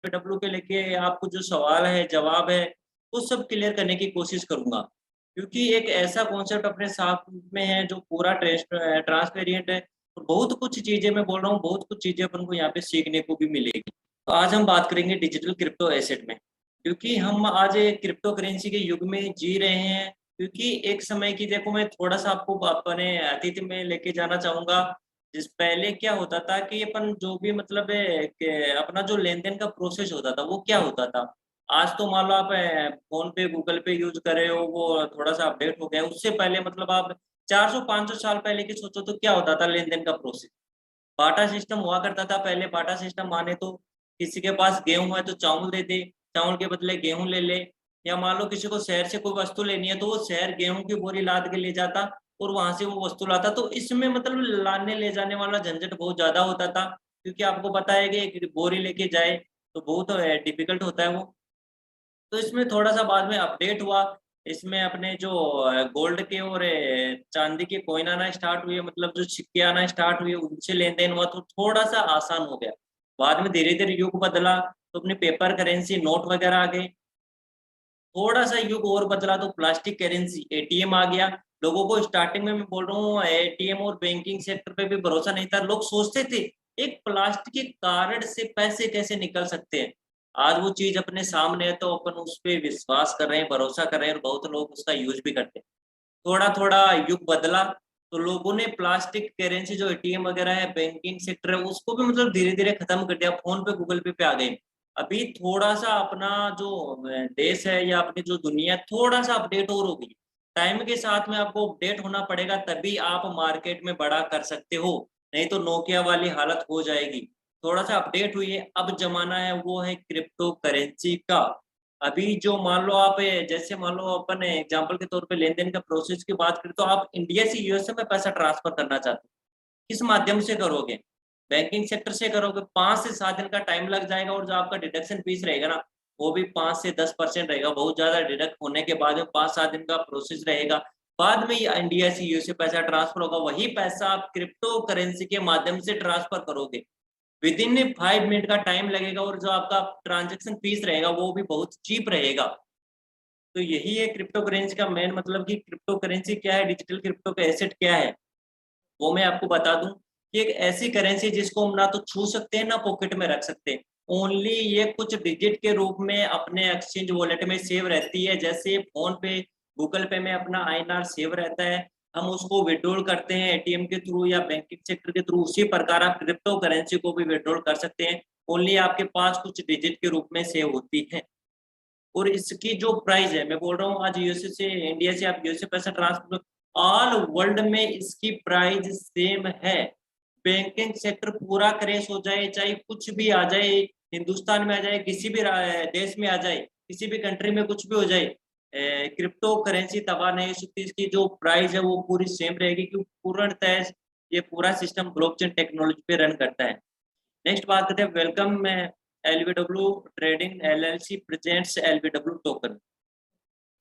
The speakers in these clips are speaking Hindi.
डब्ल्यू के लेके आपको जो सवाल है, जवाब है, वो सब क्लियर करने की कोशिश करूँगा। क्योंकि एक ऐसा कॉन्सेप्ट अपने साथ में है जो पूरा ट्रांसपेरेंट है और बहुत कुछ चीज़ें मैं बोल रहा हूँ, बहुत कुछ चीज़ें अपन को यहाँ पे सीखने को भी मिलेगी। तो आज हम बात करेंगे डिजिटल क्रिप्टो एसेट में, क्योंकि हम आज एक क्रिप्टो करेंसी के युग में जी रहे हैं। क्योंकि एक समय की देखो मैं थोड़ा-सा आपको अपने अतीत में लेके जाना चाहूँगा। जिस पहले क्या होता था कि अपन जो भी मतलब अपना जो लेन-देन का प्रोसेस होता था, वो क्या होता था? आज तो मान लो आप फ़ोन पे, गूगल पे यूज़ कर रहे हो, वो थोड़ा-सा अपडेट हो गया है। उससे पहले मतलब आप 400-500 साल पहले की सोचो तो क्या होता था लेन-देन का प्रोसेस? बाटा सिस्टम हुआ करता था पहले। बाटा सिस्टम माने तो किसी के पास गेहूँ है तो चावल दे दे, चावल के बदले गेहूँ ले ले, या मान लो किसी को शहर से कोई वस्तु लेनी है तो वो शहर गेहूँ की बोरी लाद के ले जाता और वहां से वो वस्तु लाता। तो इसमें मतलब लाने ले जाने वाला झंझट बहुत ज्यादा होता था, क्योंकि आपको पता है कि एक बोरी लेके जाए तो बहुत डिफिकल्ट होता है वो। तो इसमें थोड़ा-सा बाद में अपडेट हुआ। इसमें अपने जो गोल्ड के और चाँदी के कॉइन आना स्टार्ट हुए, मतलब जो सिक्के आना स्टार्ट हुए, उनसे लेन-देन हुआ तो थोड़ा-सा आसान हो गया। बाद में धीरे-धीरे युग बदला, तो अपने पेपर करेंसी, नोट वगैरह आ गए। थोड़ा-सा युग और बदला तो प्लास्टिक करेंसी, एटीएम आ गया। लोगों को स्टार्टिंग में मैं बोल रहा हूँ एटीएम और बैंकिंग सेक्टर पे भी भरोसा नहीं था। लोग सोचते थे, एक प्लास्टिक के कार्ड से पैसे कैसे निकल सकते हैं? आज वो चीज़ अपने सामने है तो अपन उस पे विश्वास कर रहे हैं, भरोसा कर रहे हैं और बहुत लोग उसका यूज़ भी करते हैं। थोड़ा-थोड़ा युग बदला, तो लोगों ने प्लास्टिक करेंसी जो एटीएम वगैरह है, बैंकिंग सेक्टर है, उसको भी मतलब धीरे-धीरे खत्म कर दिया। फ़ोन पे, गूगल पे आ गए। अभी थोड़ा-सा अपना जो देश है या अपनी जो दुनिया है, थोड़ा-सा अपडेट और हो गई। टाइम के साथ में आपको अपडेट होना पड़ेगा, तभी आप मार्केट में बड़ा कर सकते हो, नहीं तो नोकिया वाली हालत हो जाएगी। थोड़ा-सा अपडेट हुई है, अब ज़माना है वो है क्रिप्टो करेंसी का। अभी जो मान लो आप जैसे मान लो अपन एग्जांपल के तौर पे लेन-देन का प्रोसेस की बात करें, तो आप इंडिया से यूएसए में पैसा ट्रांसफर करना चाहते हो, किस माध्यम से करोगे? बैंकिंग सेक्टर से करोगे, 5 से 7 दिन का टाइम लग जाएगा और जो आपका डिडक्शन फीस रहेगा ना, वो भी 5 से 10% रहेगा। बहुत ज़्यादा डिडक्ट होने के बाद में 5-7 दिन का प्रोसेस रहेगा। बाद में ये इंडिया से यूएसए पैसा ट्रांसफर होगा, वही पैसा आप क्रिप्टो करेंसी के माध्यम से ट्रांसफर करोगे। विदिन 5 मिनट का टाइम लगेगा और जो आपका ट्रांज़ैक्शन फीस रहेगा, वो भी बहुत चीप रहेगा। तो यही है क्रिप्टो करेंसी का मेन मतलब कि क्रिप्टो करेंसी क्या है, डिजिटल क्रिप्टो का एसेट क्या है, वो मैं आपको बता दूँ कि एक ऐसी करेंसी है जिसको हम ना तो छू सकते हैं, ना पॉकेट में रख सकते हैं। ओनली ये कुछ डिजिट के रूप में अपने एक्सचेंज वॉलेट में सेव रहती है। जैसे फ़ोन पे, गूगल पे में अपना आईएनआर सेव रहता है, हम उसको विथड्रॉल करते हैं एटीएम के थ्रू या बैंकिंग सेक्टर के थ्रू, उसी प्रकार आप क्रिप्टो करेंसी को भी विथड्रॉल कर सकते हैं। ओनली आपके पास कुछ डिजिट के रूप में सेव होती है। और इसकी जो प्राइस है, मैं बोल रहा हूँ आज यूएसए से इंडिया से आप यूएसए पैसा ट्रांसफर, ऑल वर्ल्ड में इसकी प्राइस सेम है। बैंकिंग सेक्टर पूरा क्रैश हो जाए, चाहे कुछ भी आ जाए, हिंदुस्तान में आ जाए, किसी भी देश में आ जाए, किसी भी कंट्री में कुछ भी हो जाए, क्रिप्टो करेंसी तबाह नहीं हो सकती। इसकी जो प्राइस है वो पूरी सेम रहेगी, क्योंकि पूर्णतः ये पूरा सिस्टम ब्लॉकचेन टेक्नोलॉजी पे रन करता है। नेक्स्ट बात करते हैं, welcome LBW trading LLC presents LBW token.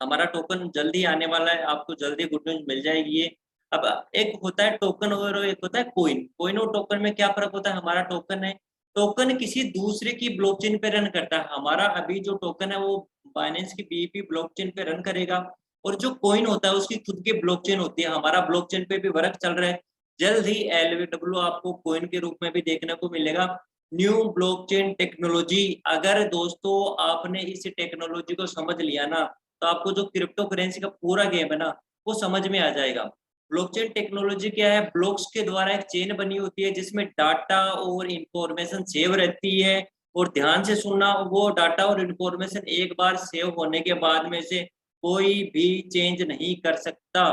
हमारा टोकन जल्दी आने वाला है, आपको जल्दी गुड न्यूज़ मिल जाएगी ये। अब एक होता है टोकन और एक होता है कॉइन। कॉइन और टोकन में क्या फ़र्क होता है? हमारा टोकन है, टोकन किसी दूसरे की ब्लॉकचेन पे रन करता है। हमारा अभी जो टोकन है वो बाइनेंस की बीईपी ब्लॉकचेन पे रन करेगा, और जो कॉइन होता है उसकी खुद की ब्लॉकचेन होती है। हमारा ब्लॉकचेन पे भी वर्क चल रहा है। जल्द ही एलबीडब्ल्यू आपको कॉइन के रूप में भी देखने को मिलेगा। न्यू ब्लॉकचेन टेक्नोलॉजी, अगर दोस्तों आपने इस टेक्नोलॉजी को समझ लिया ना, तो आपको जो क्रिप्टो करेंसी का पूरा गेम है ना, वो समझ में आ जाएगा। ब्लॉकचेन टेक्नोलॉजी क्या है? ब्लॉक्स के द्वारा एक चेन बनी होती है जिसमें डाटा और इंफॉर्मेशन सेव रहती है। और ध्यान से सुनना, वो डाटा और इंफॉर्मेशन एक बार सेव होने के बाद में से कोई भी चेंज नहीं कर सकता,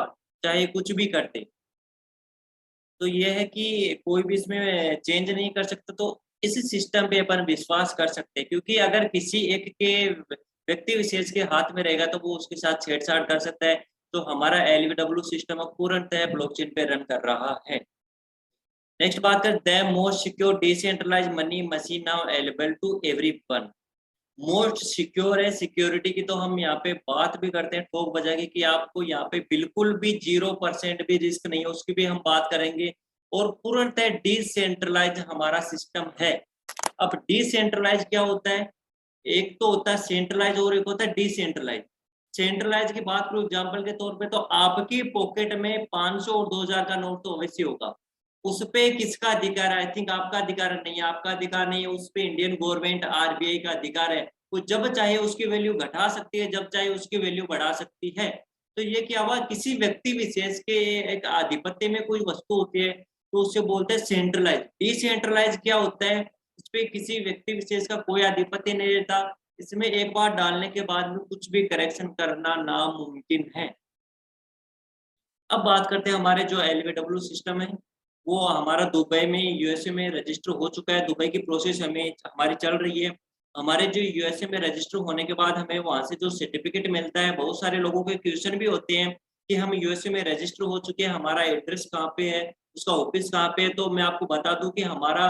चाहे कुछ भी कर दे। तो ये है कि कोई भी इसमें चेंज नहीं कर सकता, तो इस सिस्टम पे अपन विश्वास कर सकते हैं, क्योंकि अगर किसी एक के व्यक्ति विशेष के हाथ में रहेगा तो वो उसके साथ छेड़छाड़ कर सकता है। तो हमारा एलबीडब्ल्यू सिस्टम अब पूर्णतः ब्लॉकचेन पे रन कर रहा है। नेक्स्ट बात करते हैं, most secure decentralized money machine now available to everyone. Most secure है, सिक्योरिटी की तो हम यहाँ पे बात भी करते हैं ठोक बजा के कि आपको यहाँ पे बिल्कुल भी 0% भी रिस्क नहीं है, उसकी भी हम बात करेंगे। और पूर्णतः डिसेंट्रलाइज हमारा सिस्टम है। अब डिसेंट्रलाइज क्या होता है? एक तो होता है सेंट्रलाइज और एक होता है डिसेंट्रलाइज। सेंट्रलाइज की बात करूं एग्जांपल के तौर पे, तो आपकी पॉकेट में 500 और 2000 का नोट तो अवश्य होगा। उस पे किसका अधिकार है? आई थिंक आपका अधिकार नहीं है, आपका अधिकार नहीं है, उस पे इंडियन गवर्नमेंट आरबीआई का अधिकार है। वो जब चाहे उसकी वैल्यू घटा सकती है, जब चाहे उसकी वैल्यू बढ़ा सकती है। तो ये क्या हुआ, किसी व्यक्ति विशेष के एक आधिपत्य में कोई वस्तु होती है तो उसे बोलते हैं सेंट्रलाइज। डिसेंट्रलाइज क्या होता है, इस पे किसी व्यक्ति विशेष का कोई आधिपत्य नहीं रहता, इसमें एक बार डालने के बाद में कुछ भी करेक्शन करना नामुमकिन है। अब बात करते हैं हमारे जो एलबीडब्ल्यू सिस्टम है, वो हमारा दुबई में यूएसए में रजिस्टर हो चुका है। दुबई की प्रोसेस हमारी चल रही है। हमारे जो यूएसए में रजिस्टर होने के बाद हमें वहां से जो सर्टिफिकेट मिलता है, बहुत सारे लोगों के क्वेश्चन भी होते हैं कि हम यूएसए में रजिस्टर हो चुके हैं, हमारा एड्रेस कहाँ पे है, उसका ऑफिस कहाँ पे है। तो मैं आपको बता दूं कि हमारा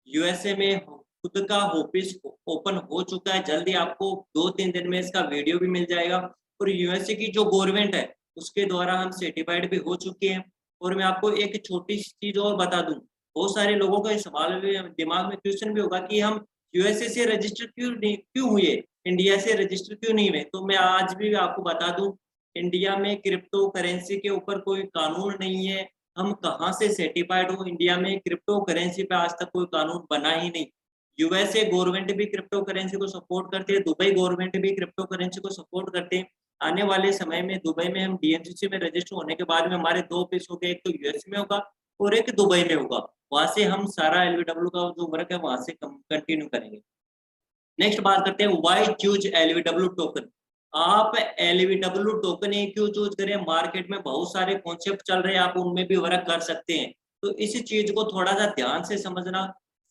यूएसए में खुद का ऑफिस ओपन हो चुका है। जल्दी आपको 2-3 दिन में इसका वीडियो भी मिल जाएगा। और यूएसए की जो गवर्नमेंट है उसके द्वारा हम सर्टिफाइड भी हो चुके हैं। और मैं आपको एक छोटी सी चीज और बता दूं, बहुत सारे लोगों का सवाल भी दिमाग में क्वेश्चन भी होगा कि हम यूएसए से रजिस्टर क्यों हुए, इंडिया से रजिस्टर क्यों नहीं हुए। तो मैं आज भी आपको बता दूं, इंडिया में क्रिप्टो करेंसी के ऊपर कोई कानून नहीं है। हम कहाँ से सर्टिफाइड हो, इंडिया में क्रिप्टो करेंसी पे आज तक कोई कानून बना ही नहीं। यूएसए गवर्नमेंट भी क्रिप्टो करेंसी को सपोर्ट करती है, दुबई गवर्नमेंट भी क्रिप्टो करेंसी को सपोर्ट करते हैं। आने वाले समय में दुबई में हम डीएमसीसी में रजिस्टर होने के बाद में हमारे 2 ऑफिस हो गए, एक तो यूएस में होगा और एक दुबई में होगा। वहां से हम सारा एलबीडब्ल्यू का जो वर्क है वहां से कंटिन्यू करेंगे। नेक्स्ट बात करते हैं, व्हाई चूज एलबीडब्ल्यू टोकन। आप एलबीडब्ल्यू टोकन ही क्यों चूज करें? मार्केट में बहुत सारे कॉन्सेप्ट चल रहे हैं, आप उनमें भी वर्क कर सकते हैं। तो इस चीज को थोड़ा सा ध्यान से समझना।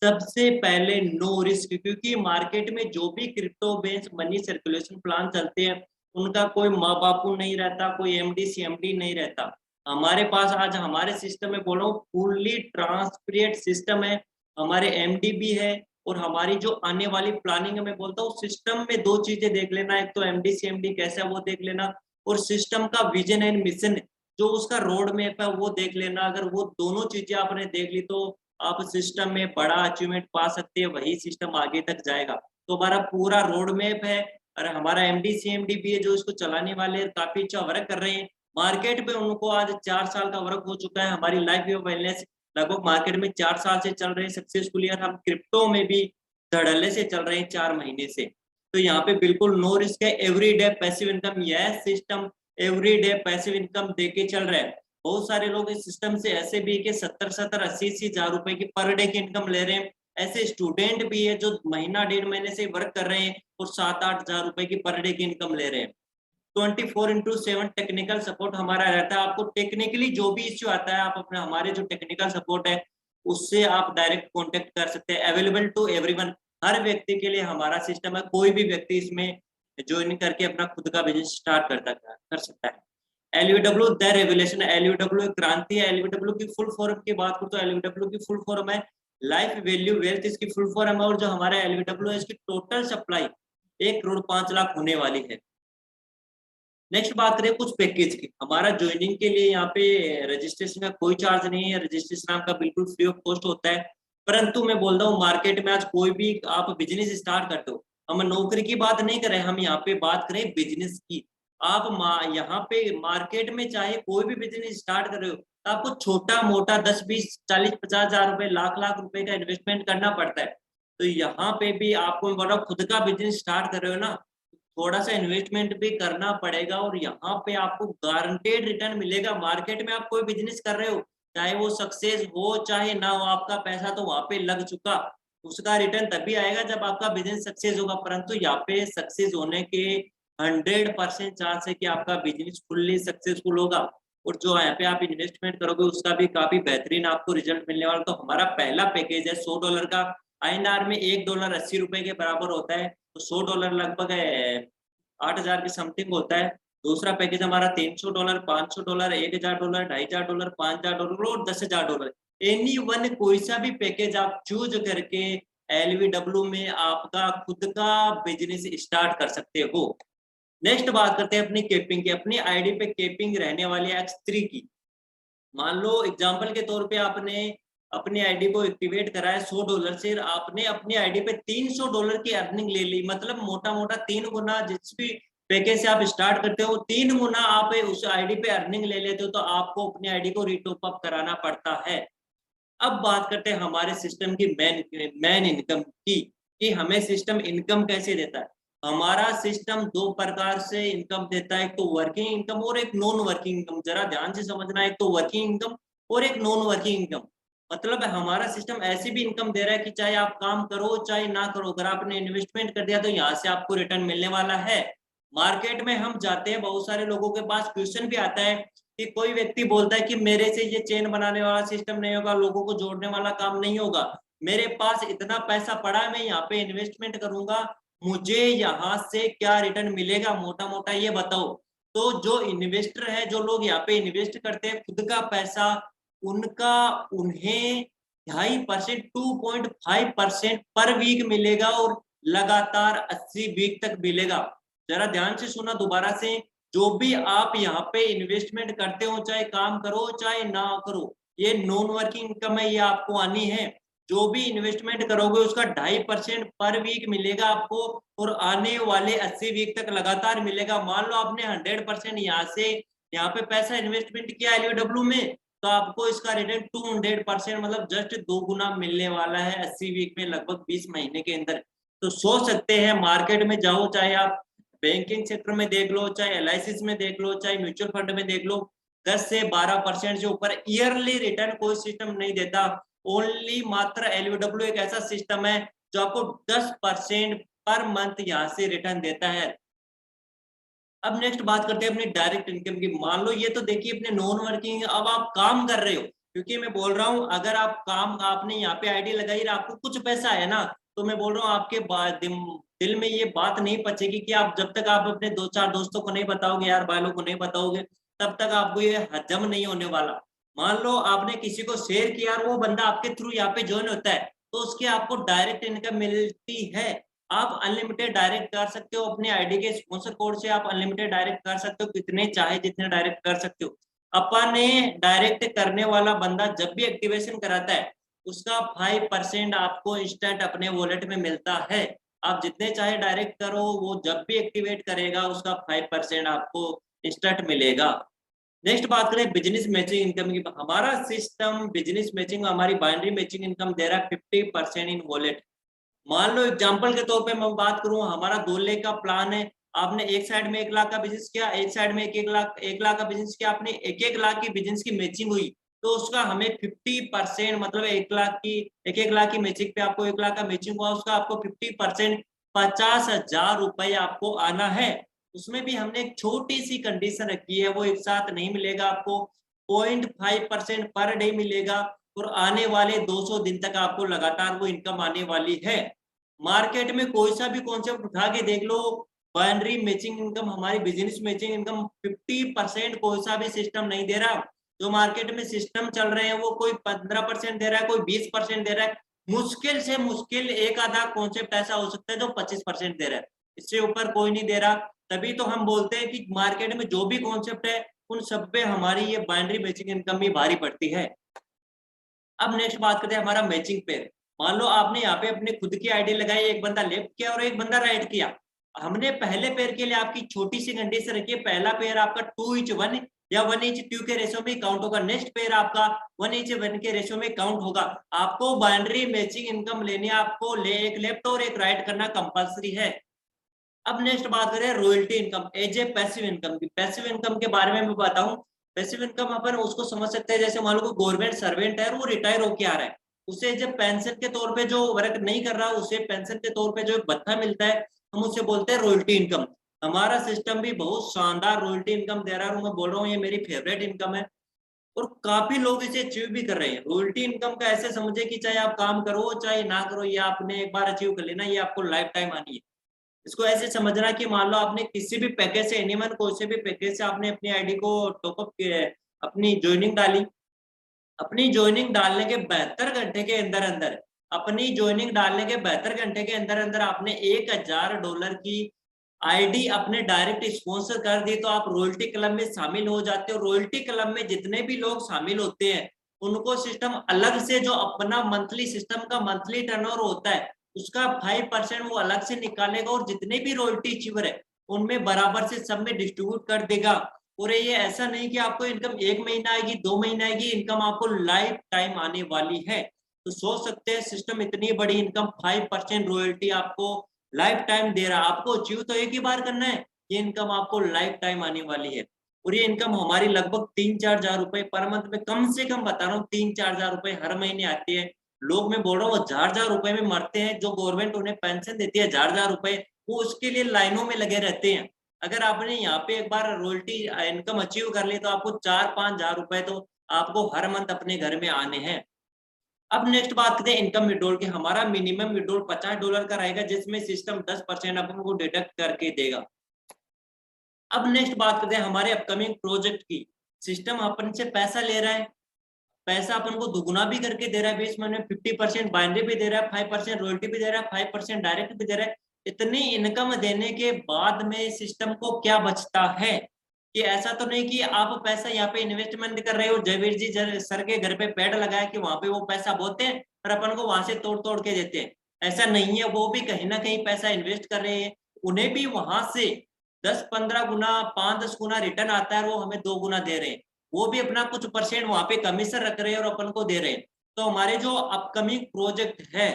सबसे पहले नो रिस्क, क्योंकि मार्केट में जो भी crypto based money circulation plan चलते हैं उनका कोई माँ बापू नहीं रहता, कोई एमडी सीएमडी नहीं रहता। हमारे पास आज हमारे सिस्टम में बोलो फुल्ली ट्रांसपेरेंट सिस्टम है, हमारे एमडी भी है। और हमारी जो आने वाली प्लानिंग है, मैं बोलता हूँ सिस्टम में 2 चीजें देख लेना, एक तो एमडी सीएमडी कैसा है वो देख लेना, और सिस्टम का विजन एंड मिशन जो उसका रोड मैप है वो देख लेना। अगर वो दोनों चीजें आपने देख ली तो आप सिस्टम में बड़ा अचीवमेंट पा सकते हैं, वही सिस्टम आगे तक जाएगा। तो हमारा पूरा रोड मैप है और हमारा एमडी सीएमडी भी है जो इसको चलाने वाले काफी अच्छा वर्क कर रहे हैं। मार्केट पे उनको आज 4 साल का वर्क हो चुका है। हमारी लाइफ ऑफ वेलनेस लगभग मार्केट में 4 साल से चल रहे हैं सक्सेसफुली, और हम क्रिप्टो में भी धड़ल्ले से चल रहे हैं 4 महीने से। तो यहाँ पे बिल्कुल नो रिस्क है, एवरीडे पैसिव इनकम। यह सिस्टम एवरीडे पैसिव इनकम देके चल रहा है। बहुत सारे लोग इस सिस्टम से ऐसे भी कि 70-70, 80-80 हजार रुपए की पर डे की इनकम ले रहे हैं। ऐसे स्टूडेंट भी है जो महीना 1.5 महीने से वर्क कर रहे हैं और 7-8 हजार रुपए की पर डे की इनकम ले रहे हैं। 24/7 टेक्निकल सपोर्ट हमारा रहता है। आपको टेक्निकली जो भी इश्यू आता है, आप अपने हमारे जो टेक्निकल सपोर्ट है उससे आप डायरेक्ट कांटेक्ट कर सकते हैं। अवेलेबल टू एवरीवन, हर व्यक्ति के लिए हमारा सिस्टम है। कोई भी व्यक्ति इसमें ज्वाइन करके अपना खुद का बिजनेस स्टार्ट कर सकता है। एलयूडब्ल्यू द रेवोल्यूशन, एलयूडब्ल्यू एक क्रांति है। एलयूडब्ल्यू की फुल फॉर्म की बात करूं तो एलयूडब्ल्यू की फुल फॉर्म है लाइफ वैल्यू वेल्थ, इसकी फुल फॉर्म है। और जो हमारा एलयूडब्ल्यू है इसकी टोटल सप्लाई 1,05,00,000 होने वाली है। नेक्स्ट बात करें कुछ पैकेज की। हमारा ज्वाइनिंग के लिए यहाँ पे रजिस्ट्रेशन का कोई चार्ज नहीं है, रजिस्ट्रेशन आपका बिल्कुल फ्री ऑफ कॉस्ट होता है। परंतु मैं बोल रहा हूँ मार्केट में आज कोई भी आप बिजनेस स्टार्ट करते हो, हम नौकरी की बात नहीं कर रहे, हम यहाँ पे बात करें बिजनेस की। आप यहाँ पे मार्केट में चाहे कोई भी बिजनेस स्टार्ट कर रहे हो तो आपको छोटा मोटा 10-20-40-50 हजार रुपए, लाख रुपए का इन्वेस्टमेंट करना पड़ता है। तो यहाँ पे भी आपको मैं बोल रहा हूँ खुद का बिजनेस स्टार्ट कर रहे हो ना, थोड़ा सा इन्वेस्टमेंट भी करना पड़ेगा और यहाँ पे आपको गारंटेड रिटर्न मिलेगा। मार्केट में आप कोई बिजनेस कर रहे हो, चाहे वो सक्सेस हो चाहे ना हो, आपका पैसा तो वहां पे लग चुका, उसका रिटर्न तभी आएगा जब आपका बिजनेस सक्सेस होगा। परंतु यहाँ पे सक्सेस होने के 100% चांस है कि आपका बिजनेस फुल्ली सक्सेसफुल होगा। और जो यहाँ पे आप इन्वेस्टमेंट करोगे उसका भी काफी बेहतरीन आपको रिजल्ट मिलने वाला। तो हमारा पहला पैकेज है $100 का, INR में $1 80 रुपए के बराबर होता है। तो $100 लगभग 8,000 के समथिंग होता है। दूसरा पैकेज हमारा $300, $500, $1,000, $2,500, $5,000 और $10,000। एनी वन कोई सा भी पैकेज आप चूज करके एलवीडब्ल्यू में आपका खुद का बिजनेस स्टार्ट कर सकते हो। नेक्स्ट बात करते हैं अपनी केपिंग की। अपनी आईडी पे केपिंग रहने वाली है X3 की। मान लो एग्जाम्पल के तौर पे आपने अपनी आईडी को एक्टिवेट करा है $100 से, आपने अपनी आईडी पे $300 की अर्निंग ले ली, मतलब मोटा मोटा 3 गुना जिस भी पैकेज से आप स्टार्ट करते हो 3 गुना आप उस आईडी पे अर्निंग ले लेते हो, तो आपको अपनी आईडी को रीटॉप अप कराना पड़ता है। अब बात करते हैं हमारे सिस्टम की मेन इनकम की, कि हमें सिस्टम इनकम कैसे देता है। हमारा सिस्टम 2 प्रकार से इनकम देता है, एक तो वर्किंग इनकम और एक नॉन वर्किंग इनकम। जरा ध्यान से समझना, एक तो वर्किंग इनकम और एक नॉन वर्किंग इनकम। मतलब हमारा सिस्टम ऐसी भी इनकम दे रहा है कि चाहे आप काम करो चाहे ना करो, अगर आपने इन्वेस्टमेंट कर दिया तो यहाँ से आपको रिटर्न मिलने वाला है। मार्केट में हम जाते हैं, बहुत सारे लोगों के पास क्वेश्चन भी आता है कि कोई व्यक्ति बोलता है कि मेरे से ये चेन बनाने वाला सिस्टम नहीं होगा, लोगों को जोड़ने वाला काम नहीं होगा, मेरे पास इतना पैसा पड़ा है, मैं यहाँ पे इन्वेस्टमेंट करूंगा, मुझे यहाँ से क्या रिटर्न मिलेगा, मोटा मोटा ये बताओ। तो जो इन्वेस्टर है, जो लोग यहाँ पे इन्वेस्ट करते हैं खुद का पैसा, उनका उन्हें 2.5% 2.5% पर वीक मिलेगा और लगातार 80 वीक तक मिलेगा। जरा ध्यान से सुना दोबारा से, जो भी आप यहाँ पे इन्वेस्टमेंट करते हो, चाहे काम करो चाहे ना करो, ये नॉन वर्किंग इनकम है, ये आपको आनी है। जो भी इन्वेस्टमेंट करोगे उसका 2.5% पर वीक मिलेगा आपको, और आने वाले 80 वीक तक लगातार मिलेगा। मान लो आपने 100% यहाँ से यहाँ पे पैसा इन्वेस्टमेंट किया एलयूडब्ल्यू में, तो आपको इसका रिटर्न 200% मतलब जस्ट 2 गुना मिलने वाला है 80 वीक में, लगभग 20 महीने के अंदर। तो सोच सकते हैं, मार्केट में जाओ, चाहे आप बैंकिंग सेक्टर में देख लो, चाहे एलआईसी में देख लो, चाहे म्यूचुअल फंड में देख लो, 10 से 12% से ऊपर ईयरली रिटर्न कोई सिस्टम नहीं देता। ओनली मात्र एलयूडब्ल्यू एक ऐसा सिस्टम है जो आपको 10% पर मंथ यहाँ से रिटर्न देता है। अब नेक्स्ट बात करते हैं अपनी डायरेक्ट इनकम की। मान लो ये तो देखिए अपने नॉन वर्किंग, अब आप काम कर रहे हो, क्योंकि मैं बोल रहा हूँ अगर आप काम, आपने यहाँ पे आईडी लगाई और आपको कुछ पैसा है ना, तो मैं बोल रहा हूँ आपके दिल में ये बात नहीं पचेगी कि आप जब तक आप अपने 2-4 दोस्तों को नहीं बताओगे, यार वालों को नहीं बताओगे, तब तक आपको ये हजम नहीं होने वाला। मान लो आपने किसी को शेयर किया और वो बंदा आपके थ्रू यहाँ पे ज्वाइन होता है, तो उसकी आपको डायरेक्ट इनकम मिलती है। आप अनलिमिटेड डायरेक्ट कर सकते हो, अपने आईडी के स्पॉन्सर कोड से आप अनलिमिटेड डायरेक्ट कर सकते हो, कितने चाहे जितने डायरेक्ट कर सकते हो। अपने डायरेक्ट करने वाला बंदा जब भी एक्टिवेशन कराता है, उसका 5% आपको इंस्टेंट अपने वॉलेट में मिलता है। आप जितने चाहे डायरेक्ट करो, वो जब भी एक्टिवेट करेगा उसका 5% आपको इंस्टेंट मिलेगा। नेक्स्ट बात करें बिजनेस मैचिंग इनकम की। हमारा सिस्टम बिजनेस मैचिंग, हमारी बाइनरी मैचिंग इनकम दे रहा है 50% इन वॉलेट। मान लो एग्जांपल के तौर पे मैं बात करूं, हमारा 2 लाख का प्लान है, आपने एक साइड में 1 लाख का बिजनेस किया, एक साइड में 1 लाख का बिजनेस किया, आपने 1 लाख की बिजनेस की मैचिंग हुई, तो उसका हमें 50% मतलब 1 लाख की मैचिंग पे आपको 1 लाख का मैचिंग हुआ, उसका आपको 50% 50,000 रुपए आपको आना है। उसमें भी हमने एक छोटी सी कंडीशन रखी है, वो एक साथ नहीं मिलेगा आपको, 0.5% पर डे मिलेगा, और आने वाले 200 दिन तक आपको लगातार वो इनकम आने वाली है। मार्केट में कोई सा भी कॉन्सेप्ट उठा के देख लो, बाइनरी मैचिंग इनकम, हमारी बिजनेस मैचिंग इनकम 50% कोई सा भी सिस्टम नहीं दे रहा। जो मार्केट में सिस्टम चल रहे हैं वो कोई 15% दे रहा है, कोई 20% दे रहा है, मुश्किल से मुश्किल एक आधा कॉन्सेप्ट ऐसा हो सकता है जो 25% दे रहा है, इससे ऊपर कोई नहीं दे रहा। तभी तो हम बोलते हैं कि मार्केट में जो भी कॉन्सेप्ट है उन सब पे हमारी ये बाइनरी मैचिंग इनकम भी भारी पड़ती है। अब नेक्स्ट बात करते हैं हमारा मैचिंग पेयर। मान लो आपने यहाँ पे अपने खुद की आईडी लगाई, एक बंदा लेफ्ट किया और एक बंदा राइट किया। हमने पहले पेयर के लिए आपकी छोटी सी कंडीशन रखी है, पहला पेयर आपका 2:1 या 1:2 के रेशो में काउंट होगा, नेक्स्ट पेयर आपका 1:1 के रेशो में काउंट होगा। आपको बाइनरी मैचिंग इनकम लेनी है, आपको एक लेफ्ट और एक राइट करना कंपल्सरी है। अब नेक्स्ट बात करें royalty income as a passive income की। पैसिव इनकम के बारे में मैं बताऊं, पैसिव इनकम अपन उसको समझ सकते हैं, जैसे मान लो कोई गवर्नमेंट सर्वेंट है और वो रिटायर होके आ रहा है, उसे जब पेंशन के तौर पे जो वर्क नहीं कर रहा, उसे पेंशन के तौर पे जो भत्ता मिलता है, हम उसे बोलते हैं रॉयल्टी इनकम। हमारा सिस्टम भी बहुत शानदार रॉयल्टी इनकम दे रहा है, और मैं बोल रहा हूँ ये मेरी फेवरेट इनकम है, और काफी लोग इसे अचीव भी कर रहे हैं। रॉयल्टी इनकम का ऐसे समझे कि चाहे आप काम करो चाहे ना करो, ये आपने एक बार अचीव कर लेना, ये आपको लाइफ टाइम आनी है। इसको ऐसे समझना कि मान लो आपने किसी भी पैकेज से, एनीवन कोई से भी पैकेज से आपने अपनी आईडी को टॉपअप किया है, अपनी ज्वाइनिंग डाली, अपनी ज्वाइनिंग डालने के 72 घंटे के अंदर अंदर, अपनी ज्वाइनिंग डालने के 72 घंटे के अंदर अंदर आपने $1000 की आईडी अपने डायरेक्ट स्पॉन्सर कर दी, तो आप रॉयल्टी क्लब में शामिल हो जाते हो। रॉयल्टी क्लब में जितने भी लोग शामिल होते हैं उनको सिस्टम अलग से जो अपना मंथली सिस्टम का मंथली टर्नओवर होता है उसका 5% वो अलग से निकालेगा और जितने भी रॉयल्टी अचीवर है उनमें बराबर से सब में डिस्ट्रीब्यूट कर देगा। और ये ऐसा नहीं कि आपको इनकम 1 महीना आएगी 2 महीना आएगी, इनकम आपको लाइफ टाइम आने वाली है। तो सोच सकते हैं सिस्टम इतनी बड़ी इनकम 5% रॉयल्टी आपको लाइफ टाइम दे रहा है। आपको अचीव तो एक ही बार करना है, ये इनकम आपको लाइफ टाइम आने वाली है। और ये इनकम हमारी लगभग 3-4 हजार रुपए पर मंथ में, कम से कम बता रहा हूँ 3-4 हजार रुपए हर महीने आती है। लोग मैं बोल रहा हूँ 1000 रुपए में मरते हैं, जो गवर्नमेंट उन्हें पेंशन देती है 1000 रुपए, वो उसके लिए लाइनों में लगे रहते हैं। अगर आपने यहाँ पे एक बार रॉयल्टी इनकम अचीव कर ली तो आपको 4-5 हजार रुपए तो आपको हर मंथ अपने घर में आने हैं। अब नेक्स्ट बात करते हैं इनकम विड्रॉल की। हमारा मिनिमम विड्रॉल $50 का रहेगा, जिसमें सिस्टम 10% अपन को डिडक्ट करके देगा। अब नेक्स्ट बात करते हैं हमारे अपकमिंग प्रोजेक्ट की। सिस्टम अपन से पैसा ले रहा है, पैसा अपन को दुगुना भी करके दे रहा है, बीच में 50% बाइनरी भी दे रहा है, 5% रॉयल्टी भी दे रहा है, 5% डायरेक्ट भी दे रहा है। इतनी इनकम देने के बाद में सिस्टम को क्या बचता है? कि ऐसा तो नहीं कि आप पैसा यहाँ पे इन्वेस्टमेंट कर रहे हो, जयवीर जी सर के घर पे पेड़ लगाया कि वहां पे वो पैसा बोते हैं और अपन को वहां से तोड़ तोड़ के देते हैं। ऐसा नहीं है, वो भी कहीं ना कहीं पैसा इन्वेस्ट कर रहे हैं, उन्हें भी वहां से 10-15 गुना 5-10 गुना रिटर्न आता है, वो हमें 2 गुना दे रहे हैं। वो भी अपना कुछ परसेंट वहां पे कमीशन रख रहे हैं और अपन को दे रहे हैं। तो हमारे जो अपकमिंग प्रोजेक्ट है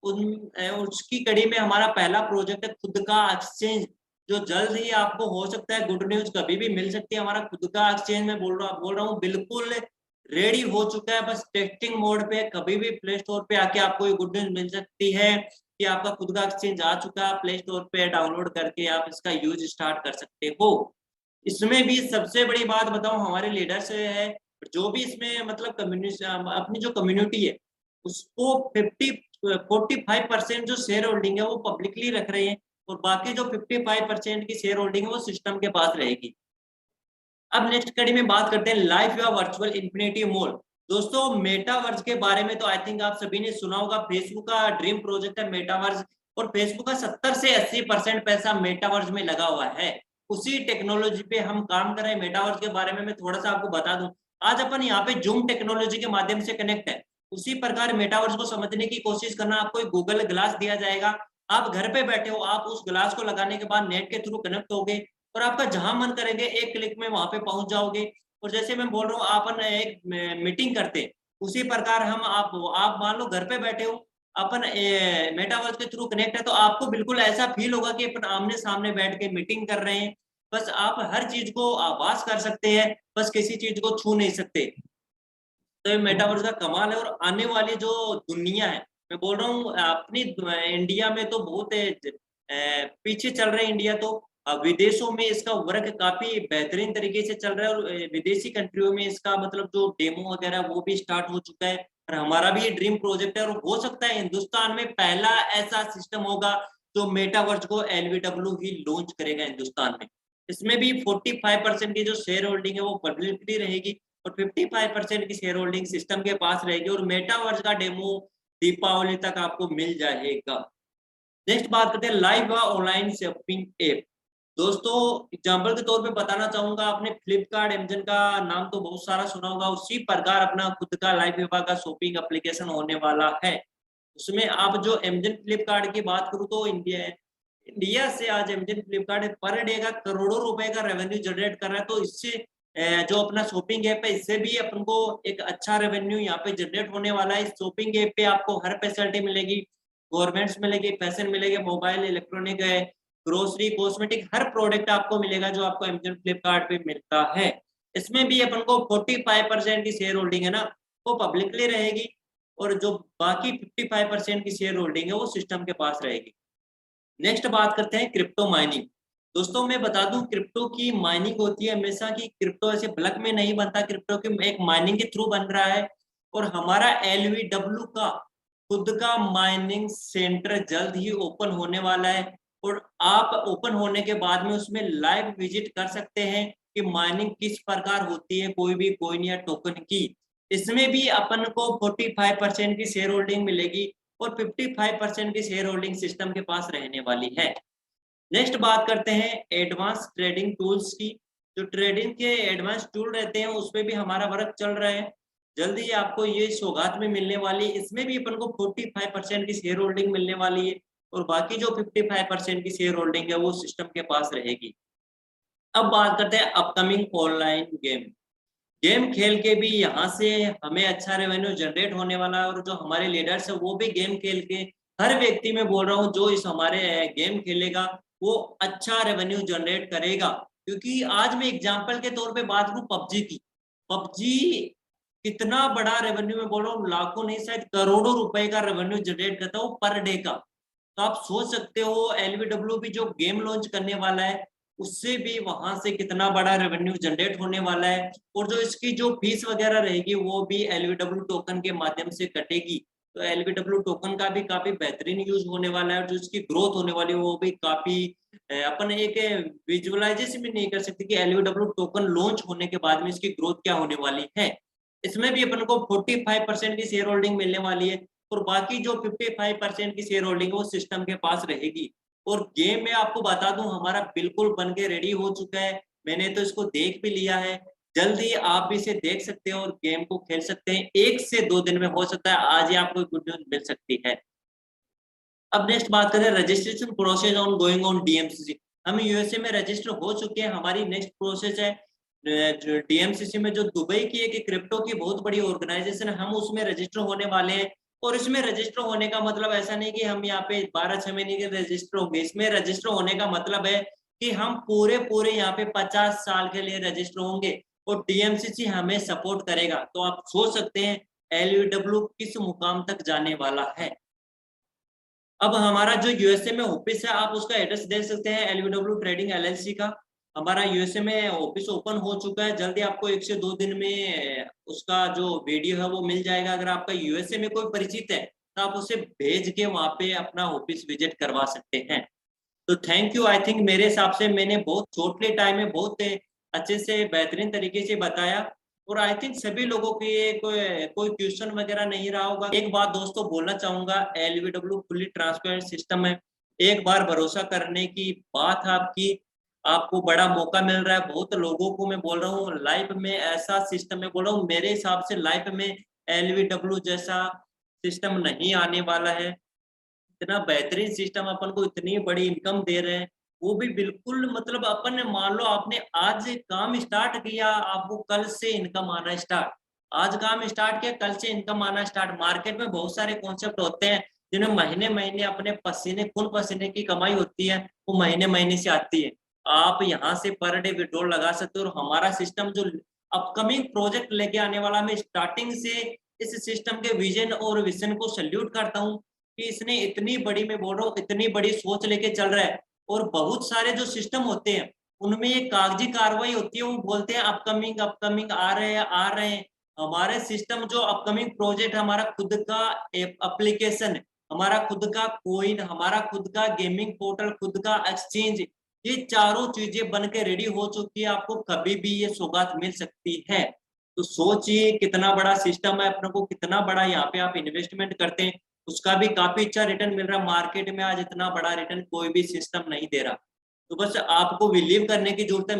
उसकी कड़ी में हमारा पहला प्रोजेक्ट है खुद का एक्सचेंज, जो जल्द ही आपको हो सकता है गुड न्यूज कभी भी मिल सकती है। हमारा खुद का एक्सचेंज में बोल रहा हूँ बिल्कुल रेडी हो चुका है, बस टेस्टिंग मोड पे। कभी भी प्ले स्टोर पे आके आपको ये गुड न्यूज मिल सकती है कि आपका खुद का एक्सचेंज आ चुका है। प्ले स्टोर पे डाउनलोड करके आप इसका यूज स्टार्ट कर सकते हो। इसमें भी सबसे बड़ी बात बताऊं, हमारे लीडर्स है जो भी इसमें मतलब कम्युनिटी, अपनी जो कम्युनिटी है उसको 45% जो शेयर होल्डिंग है वो पब्लिकली रख रहे हैं, और बाकी जो 55% की शेयर होल्डिंग है वो सिस्टम के पास रहेगी। अब नेक्स्ट कड़ी में बात करते हैं लाइफ या वर्चुअल इंफिनिटी मॉल। दोस्तों मेटावर्स के बारे में तो आई थिंक आप सभी ने सुना होगा। फेसबुक का ड्रीम प्रोजेक्ट है मेटावर्स, और फेसबुक का 70 से 80% पैसा मेटावर्स में लगा हुआ है। उसी टेक्नोलॉजी पे हम काम कर रहे हैं। मेटावर्स के बारे में मैं थोड़ा सा आपको बता दूं, आज अपन यहाँ पे जूम टेक्नोलॉजी के माध्यम से कनेक्ट है, उसी प्रकार मेटावर्स को समझने की कोशिश करना। आपको एक गूगल ग्लास दिया जाएगा, आप घर पे बैठे हो, आप उस ग्लास को लगाने के बाद नेट के थ्रू कनेक्ट होगे और आपका जहां मन करेंगे एक क्लिक में वहां पे पहुंच जाओगे। और जैसे मैं बोल रहा हूँ अपन एक मीटिंग करते, उसी प्रकार हम आप मान लो घर पे बैठे हो, अपन मेटावर्स के थ्रू कनेक्ट है, तो आपको बिल्कुल ऐसा फील होगा कि अपन आमने सामने बैठ के मीटिंग कर रहे हैं। बस आप हर चीज को आभास कर सकते हैं, बस किसी चीज को छू नहीं सकते। तो ये मेटावर्स का कमाल है। और आने वाली जो दुनिया है, मैं बोल रहा हूँ अपनी इंडिया में तो बहुत पीछे चल रहे हैं इंडिया तो। विदेशों में इसका वर्क काफी बेहतरीन तरीके से चल रहा है, और विदेशी कंट्रियों में इसका मतलब जो डेमो वगैरह वो भी स्टार्ट हो चुका है। और हमारा भी ये ड्रीम प्रोजेक्ट है, और हो सकता है हिंदुस्तान में पहला ऐसा सिस्टम होगा जो मेटावर्स को एलबीडब्ल्यू ही लॉन्च करेगा हिंदुस्तान में। इसमें भी 45% की जो शेयर होल्डिंग है वो पब्लिकली रहेगी, और 55% की शेयर होल्डिंग सिस्टम के पास रहेगी, और मेटावर्स का डेमो दीपावली तक आपको मिल जाएगा। नेक्स्ट बात करते हैं लाइव ऑनलाइन शॉपिंग ऐप। दोस्तों एग्जांपल के तौर पे बताना चाहूंगा, आपने फ्लिपकार्ट अमेजन का नाम तो बहुत सारा सुना होगा, उसी प्रकार अपना खुद का लाइव विभाग का शॉपिंग एप्लीकेशन होने वाला है। उसमें आप जो अमेजन फ्लिपकार्ट की बात करूँ तो इंडिया से आज अमेजन फ्लिपकार्ट पर डे का करोड़ों रुपए का रेवेन्यू जनरेट कर रहा है। तो इससे जो अपना शॉपिंग ऐप है इससे भी अपन को एक अच्छा रेवेन्यू यहाँ पे जनरेट होने वाला है। इस शॉपिंग ऐप पे आपको हर फैसिलिटी मिलेगी, गवर्नमेंट्स मिलेगी, फैशन मिलेगी, मोबाइल इलेक्ट्रॉनिक है, ग्रोसरी कॉस्मेटिक, हर प्रोडक्ट आपको मिलेगा जो आपको अमेजन फ्लिपकार्ट पे मिलता है। इसमें भी अपन को 45% की शेयर होल्डिंग है ना वो पब्लिकली रहेगी, और जो बाकी 55% की शेयर होल्डिंग है वो सिस्टम के पास रहेगी। नेक्स्ट बात करते हैं क्रिप्टो माइनिंग। दोस्तों मैं बता दूं क्रिप्टो की माइनिंग होती है हमेशा की, क्रिप्टो ऐसे ब्लॉक में नहीं बनता, क्रिप्टो की एक माइनिंग के थ्रू बन रहा है। और हमारा एलवीडब्ल्यू का खुद का माइनिंग सेंटर जल्द ही ओपन होने वाला है, और आप ओपन होने के बाद में उसमें लाइव विजिट कर सकते हैं कि माइनिंग किस प्रकार होती है कोई भी कॉइन या टोकन की। इसमें भी अपन को 45% की शेयर होल्डिंग मिलेगी, और 55% की शेयर होल्डिंग सिस्टम के पास रहने वाली है। नेक्स्ट बात करते हैं एडवांस ट्रेडिंग टूल्स की। जो ट्रेडिंग के एडवांस टूल रहते हैं उस पे भी हमारा वर्क चल रहा है। जल्द ही आपको ये सौगात में मिलने वाली है। इसमें भी अपन को 45% की शेयर होल्डिंग मिलने वाली है और बाकी जो 55% की शेयर होल्डिंग है वो सिस्टम के पास रहेगी। अब बात करते हैं अपकमिंग ऑनलाइन गेम। गेम खेल के भी यहाँ से हमें अच्छा रेवेन्यू जनरेट होने वाला है और जो हमारे लीडर्स है वो भी गेम खेल के, हर व्यक्ति में बोल रहा हूँ जो इस हमारे गेम खेलेगा वो अच्छा रेवेन्यू जनरेट करेगा। क्योंकि आज मैं एग्जांपल के तौर पे बात करूँ पबजी की, पबजी कितना बड़ा रेवेन्यू में बोल रहा हूँ, लाखों नहीं शायद करोड़ों रुपए का रेवेन्यू जनरेट करता है वो पर डे का। तो आप सोच सकते हो एलबीडब्ल्यू भी जो गेम लॉन्च करने वाला है उससे भी वहां से कितना बड़ा रेवेन्यू जनरेट होने वाला है और जो इसकी जो फीस वगैरह रहेगी वो भी एलबीडब्ल्यू टोकन के माध्यम से कटेगी। तो एलबीडब्ल्यू टोकन का भी काफी बेहतरीन यूज होने वाला है और जो इसकी ग्रोथ होने वाली है वो भी काफी अपन एक विजुअलाइजेशन भी नहीं कर सकते कि एलबीडब्ल्यू टोकन लॉन्च होने के बाद में इसकी ग्रोथ क्या होने वाली है। इसमें भी अपन को 45% की शेयर होल्डिंग मिलने वाली है और बाकी जो 55% की शेयर होल्डिंग है वो सिस्टम के पास रहेगी। और गेम में आपको बता दूं हमारा बिल्कुल बन के रेडी हो चुका है, मैंने तो इसको देख भी लिया है। जल्दी आप भी इसे देख सकते हो और गेम को खेल सकते हैं। 1 से 2 दिन में हो सकता है आज ही आपको गुड न्यूज मिल सकती है। अब नेक्स्ट बात करें registration process on going on DMCC. हम यूएसए में रजिस्टर हो चुके हैं। हमारी नेक्स्ट प्रोसेस है डीएमसीसी में जो दुबई की एक क्रिप्टो की बहुत बड़ी ऑर्गेनाइजेशन है, हम उसमें रजिस्टर होने वाले हैं। और इसमें रजिस्टर होने का मतलब ऐसा नहीं कि हम यहाँ पे 12-6 महीने के रजिस्टर होंगे। इसमें रजिस्टर होने का मतलब है कि हम पूरे पूरे यहाँ पे 50 साल के लिए रजिस्टर होंगे और डीएमसीसी हमें सपोर्ट करेगा। तो आप सोच सकते हैं एलयूडब्ल्यू किस मुकाम तक जाने वाला है। अब हमारा जो यूएसए में ऑफिस है आप उसका एड्रेस देख सकते हैं, एलबीडब्ल्यू ट्रेडिंग एलएलसी का। हमारा यूएसए में ऑफिस ओपन हो चुका है। जल्दी आपको 1 से 2 दिन में उसका जो वीडियो है वो मिल जाएगा। अगर आपका यूएसए में कोई परिचित है तो आप उसे भेज के वहां पे अपना ऑफिस विजिट करवा सकते हैं। तो थैंक यू। आई थिंक मेरे हिसाब से मैंने बहुत शॉर्टली टाइम में बहुत अच्छे से बेहतरीन तरीके से बताया और आई थिंक सभी लोगों के ये कोई क्वेश्चन वगैरह नहीं रहा होगा। एक बात दोस्तों बोलना चाहूंगा, एलबीडब्ल्यू फुल्ली ट्रांसपेरेंट सिस्टम है। एक बार भरोसा करने की बात है आपकी, आपको बड़ा मौका मिल रहा है। बहुत लोगों को मैं बोल रहा हूँ लाइफ में ऐसा सिस्टम में बोल रहा हूँ, मेरे हिसाब से लाइफ में एलबीडब्ल्यू जैसा सिस्टम नहीं आने वाला है। इतना बेहतरीन सिस्टम अपन को इतनी बड़ी इनकम दे रहे हैं वो भी बिल्कुल मतलब अपन ने मान लो आपने आज काम स्टार्ट किया आपको कल से इनकम आना स्टार्ट, आज काम स्टार्ट किया कल से इनकम आना स्टार्ट। मार्केट में बहुत सारे कॉन्सेप्ट होते हैं जिन्हें महीने महीने अपने पसीने खून पसीने की कमाई होती है वो महीने महीने से आती है। आप यहाँ से पर डे विड्रॉल लगा सकते हो और हमारा सिस्टम जो अपकमिंग प्रोजेक्ट लेके आने वाला मैं स्टार्टिंग से इस सिस्टम के विजन और विजन को सल्यूट करता हूँ कि इसने इतनी बड़ी, मैं बोल रहा हूँ इतनी बड़ी सोच लेके चल रहा है। और बहुत सारे जो सिस्टम होते हैं उनमें एक कागजी कार्रवाई होती है, वो बोलते हैं अपकमिंग अपकमिंग आ रहे हैं आ रहे हैं। हमारे सिस्टम जो अपकमिंग प्रोजेक्ट हमारा खुद का एप्लीकेशन, हमारा खुद का कोइन, हमारा खुद का गेमिंग पोर्टल, खुद का एक्सचेंज, ये चारों चीजें बन के रेडी हो चुकी है। आपको कभी भी ये सौगात मिल सकती है। तो सोचिए कितना बड़ा सिस्टम है, अपने को कितना बड़ा यहाँ पे आप इन्वेस्टमेंट करते हैं उसका भी काफी अच्छा रिटर्न मिल रहा है। मार्केट में आज इतना बड़ा रिटर्न कोई भी सिस्टम नहीं दे रहा। तो बस आपको बिलीव करने की जरूरत है।